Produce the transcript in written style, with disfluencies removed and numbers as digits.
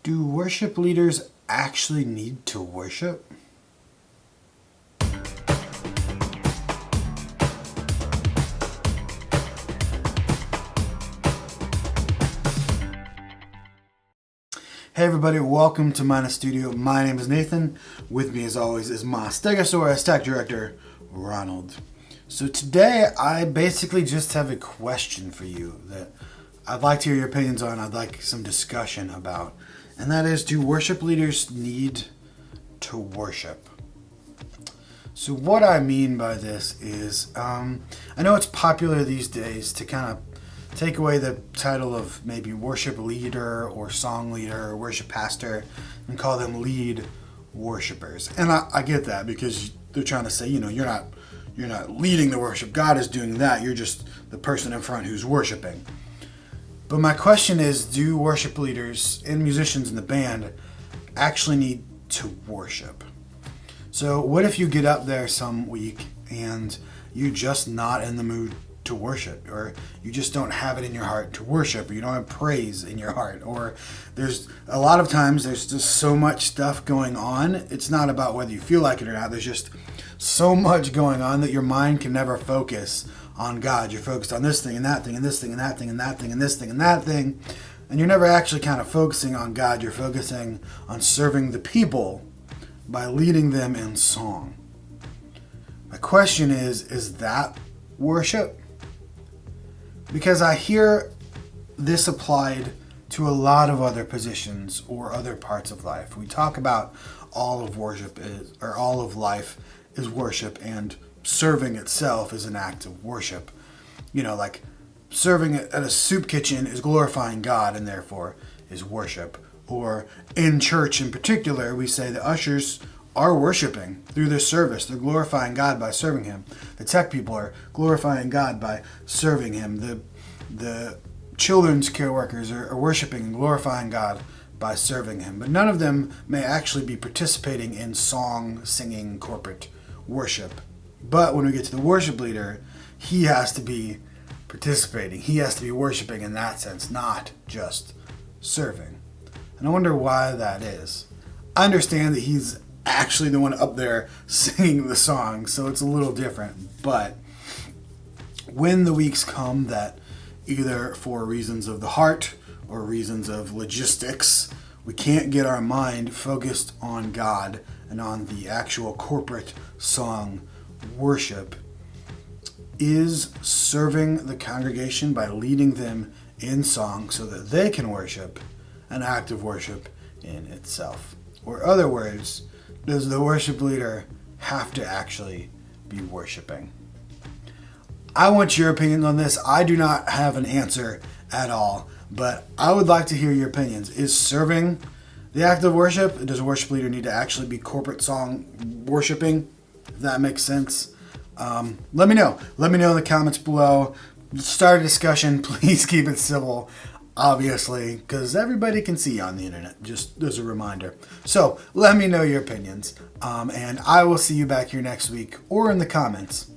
Do worship leaders actually need to worship? Hey everybody, welcome to Mina Studio. My name is Nathan. With me as always is my Stegosaurus tech director, Ronald. So today I basically just have a question for you that I'd like to hear your opinions on, I'd like some discussion about. And that is, do worship leaders need to worship? So what I mean by this is, I know it's popular these days to kind of take away the title of maybe worship leader or song leader or worship pastor and call them lead worshipers. And I get that, because they're trying to say, you're not leading the worship. God is doing that. You're just the person in front who's worshiping. But my question is, do worship leaders and musicians in the band actually need to worship? So what if you get up there some week and you're just not in the mood to worship, or you just don't have it in your heart to worship, or you don't have praise in your heart, or there's a lot of times there's just so much stuff going on. It's not about whether you feel like it or not. There's just so much going on that your mind can never focus on God. You're focused on this thing and that thing and this thing and that thing and that thing and this thing and that thing, and you're never actually kind of focusing on God. You're focusing on serving the people by leading them in song. My question is that worship? Because I hear this applied to a lot of other positions or other parts of life. We talk about all of life is worship, and serving itself is an act of worship. Like serving at a soup kitchen is glorifying God and therefore is worship. Or in church in particular, we say the ushers are worshiping through their service. They're glorifying God by serving Him. The tech people are glorifying God by serving Him. The children's care workers are worshiping and glorifying God by serving Him. But none of them may actually be participating in song, singing, corporate worship. But when we get to the worship leader, he has to be participating. He has to be worshiping in that sense, not just serving. And I wonder why that is. I understand that he's actually the one up there singing the song, so it's a little different. But when the weeks come that either for reasons of the heart or reasons of logistics, we can't get our mind focused on God and on the actual corporate song worship, is serving the congregation by leading them in song so that they can worship an act of worship in itself? Or other words, does the worship leader have to actually be worshiping? I want your opinion on this. I do not have an answer at all, but I would like to hear your opinions. Is serving the act of worship? Does a worship leader need to actually be corporate song worshiping? If that makes sense. Let me know. Let me know in the comments below. Start a discussion. Please keep it civil, obviously, because everybody can see on the internet, just as a reminder. So let me know your opinions, and I will see you back here next week or in the comments.